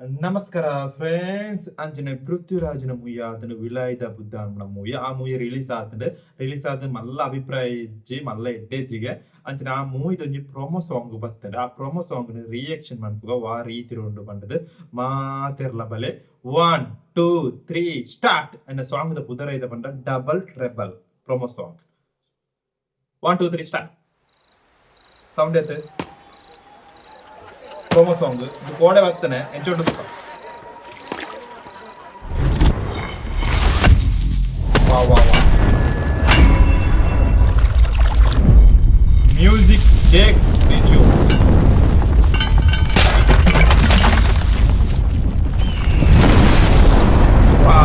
ನಮಸ್ಕಾರ ಫ್ರೆಂಡ್ಸ್ ಅಂಚನೆ ಪೃಥ್ವಿರಾಜ್ನ ಮೂವಿ ಆತನ ವಿಲಾಯಿತ ಬುದ್ಧ ಅನ್ನೋ ಮೂವಿ ಆ ಮೂವಿ ರಿಲೀಸ್ ಆದ ಮಲ್ಲ ಅಭಿಪ್ರಾಯ ಇಜ್ಜಿ ಮಲ್ಲ ಎಡ್ಡೆಜ್ಜಿಗೆ ಅಂಚನೆ ಆ ಮೂವಿ ಒಂಜಿ ಪ್ರೊಮೋ ಸಾಂಗ್ ಬರ್ತದೆ ಆ ಪ್ರೊಮೋ ಸಾಂಗ್ ರಿಯಾಕ್ಷನ್ ಮನ್ಪುಗ ವಾ ರೀತಿ ಉಂಡು ಬಂದದು ಮಾತೆರ್ಲ ಬಲೆ 1 2 3 ಸ್ಟಾರ್ಟ್ ಅನ್ನ ಸಾಂಗ್ ದ ಪುದರ ಇದ ಬಂದ double treble promo song 1 2 3 start sound ಐತೆ ಪ್ರೊಮೋ ಸಾಂಗ್ ಇದು ಕೋಡೆ ಬರ್ತಾನೆ ಎಂಚೋಟು ವಾ ವಾ ವಾ ಮ್ಯೂಸಿಕ್ ಟೇಕ್ಸ್ ವಿಡಿಯೋ ವಾ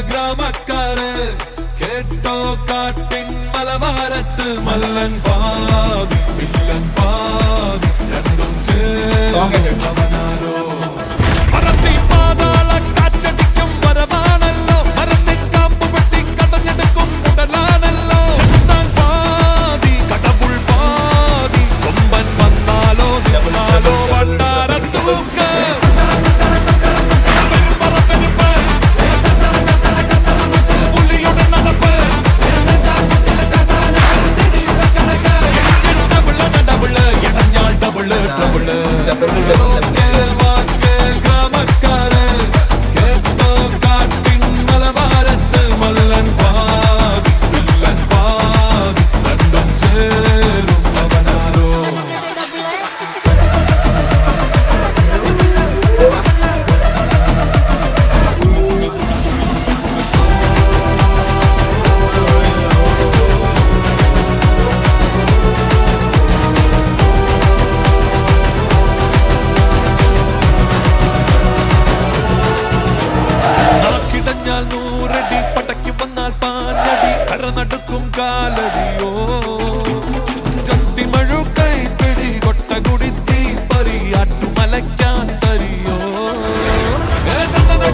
ഗ്രാമക്കാര് കേട്ടോ കാട്ടിൻ മലവാരത്ത് മല്ലൻ പാതി വില്ലൻ പാതി രണ്ടും ചേർന്നവനാരോ മറത്തി പാതാള കാറ്റടിക്കും വരവാണല്ലോ മരത്തിൻ കാമ്പ് വെട്ടി കടഞ്ഞെടുക്കും ഉടലാണല്ലോ ചെന്താൻ പാതി കടവുൾ പാതി കൊമ്പൻ വന്നാലോ നിന്നാലോ വണ്ടാരത്തൂക്ക് ഗ്രാമക്കാര് കേട്ടോ കാട്ടിൻ മലവാരത്ത് മല്ലൻ പാതി വില്ലൻ പാതി രണ്ടും ചേരും അവനാരോ നൂറടി പടക്കി വന്നാൽ പാഞ്ഞടി കരനടുക്കും കാലടിയോ കത്തിമഴു കൈപ്പിടി കൊട്ട കുടിത്തി പരിയാട്ടു മലയ്ക്കാൻ തരിയോ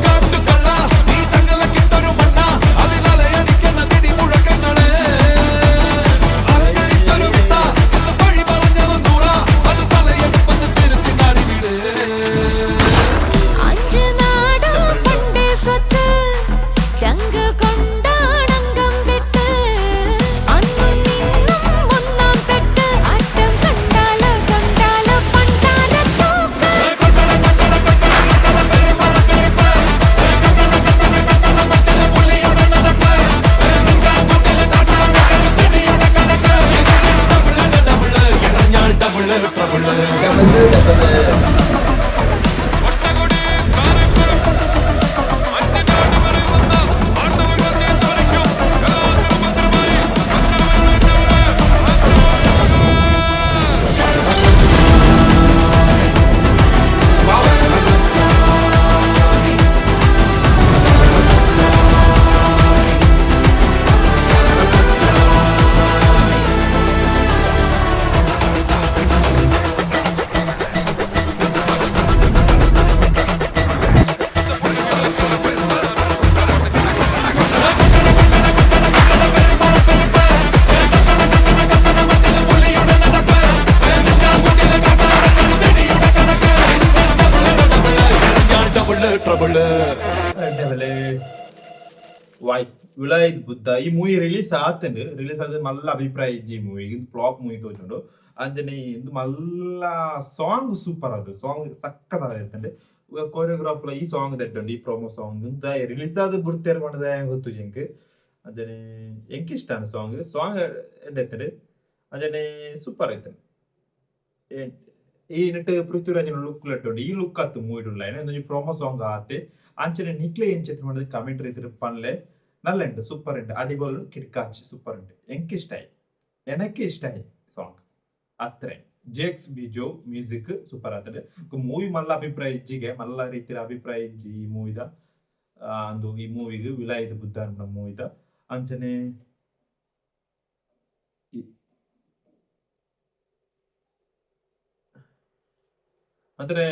കാട്ടുകള്ള ഈ ചങ്ങല കിട്ടൊരു മണ്ണ അതിലലയടിക്കുന്ന പിടി മുഴക്കങ്ങളെ അലങ്കരിച്ചൊരു വിട്ട വഴി പറഞ്ഞവൻ ദൂര അത് തലയെടുപ്പത്ത് തിരുത്തി നാടിവിടെ ചങ്ക് കൊണ്ടാണങ്കം വിട്ട് അന്നും ഇന്നും ഒന്നാം പെട്ട് അട്ടം കണ്ടാലോ കണ്ടാലോ പണ്ടാല തൂക്ക് ವಾಯ್ ವಿಲಾಯಿತ್ ಬುದ್ಧ ಈ ಮೂವಿ ರಿಲೀಸ್ ಆದ ಮಲ್ಲ ಅಭಿಪ್ರಾಯ ಇಜ್ಜಿ ಮೂವಿ ಇದು ಫ್ಲಾಪ್ ಮೂವಿ ತೋಚುಂಡು ಅಂಜನೆ ಇದು ಮಲ್ಲ ಸಾಂಗ್ ಸೂಪರ್ ಅದು ಸಾಂಗ್ ಸಕ್ಕತ್ತಾಗಿರ್ತಂಡೆ ಕೊರಿಯೋಗ್ರಾಫ್ ಈ ಸಾಂಗ್ ತಟ್ಟುಂಡು ಈ ಪ್ರೊಮೋ ಸಾಂಗ್ ರಿಲೀಸ್ ಆದ ಬುಡ್ತೇರ್ ಮಾಡದ ಗೊತ್ತು ಜಿಂಕ್ ಅಂಜನೆ ಎಂಕ್ ಇಷ್ಟ ಸಾಂಗ್ ಸಾಂಗ್ ಎಡ್ಡೆತ್ತಡೆ ಅಂಜನೆ ಸೂಪರ್ ಐತಂಡೆ ಈ ನೆಟ್ ಪೃಥ್ವಿರಾಜನ ಲುಕ್ ಲಟ್ಟುಂಡು ಈ ಲುಕ್ ಆತು ಮೂವಿ ಉಳ್ಳ ಪ್ರೊಮೋ ಸಾಂಗ್ ಆತೆ ಅಂಚನೆ ನಿಕ್ಲೆ ಏನ್ ಚಿತ್ರ ಮಾಡಿದ ಕಮೆಂಟ್ ರೈತರ ಪನ್ಲೆ നല്ല ഉണ്ട് സൂപ്പർ ഉണ്ട് അടിപൊളി കിടക്കാച്ച് സൂപ്പർ ഉണ്ട് എനിക്ക് ഇഷ്ടമായി സാങ് ಅತ್ರೆ ಜೇಕ್ಸ್ ಬಿಜೋ ಮ್ಯೂಸಿಕ್ ಸೂಪರ್ ಆತದೆ ಮೂವಿ ಮಲ್ಲ ಅಭಿಪ್ರಾಯ ಇಜ್ಜಿಗೆ ಮಲ್ಲ ರೀತಿಯ ಅಭಿಪ್ರಾಯ ಇಜ್ಜಿ ಈ ಮೂವಿದ ಅಂದು ಈ ಮೂವಿಗೆ ವಿಲಾಯಿತ ಬುದ್ಧ ಅನ್ನೋ ಮೂವಿದ ಅಂಚನೆ ಅಂದ್ರೆ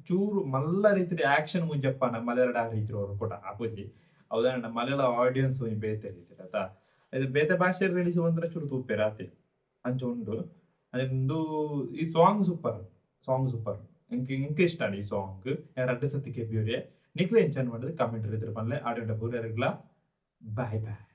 ಚೂರು ಮಲ್ಲ ರೀತಿಯ ಆಕ್ಷನ್ ಮುಂಜಪ್ಪನ ಮಲಯಾಳ ರೀತಿ ಅವರು ಕೂಡ ಆಪೋಜಿ ಹೌದಾ ಮಲಯಾಳ ಆಡಿಯನ್ಸ್ ಬೇತೆ ರೀತಿ ಆಯ್ತಾ ಇದು ಬೇತೆ ಭಾಷೆ ರಿಲೀಸ್ ಬಂದ್ರೆ ಚೂರು ತೂಪೇರ ಆತಿ ಅಂಚ ಉಂಡು ಅದೊಂದು ಈ ಸಾಂಗ್ ಸೂಪರ್ ಇಂಕ ಇಷ್ಟ ಈ ಸಾಂಗ್ ಎರಡು ಸತಿ ಕೆಬ್ಬಿವ್ರೆ ನಿಕ್ಲೆ ಎಂಚನ್ ಮಾಡಿದ್ರೆ ಕಮೆಂಟ್ ಇದ್ರೆ ಪನ್ಲೆ ಆಡಿಯೋ ಡಬ್ಬು ಬಾಯ್ ಬಾಯ್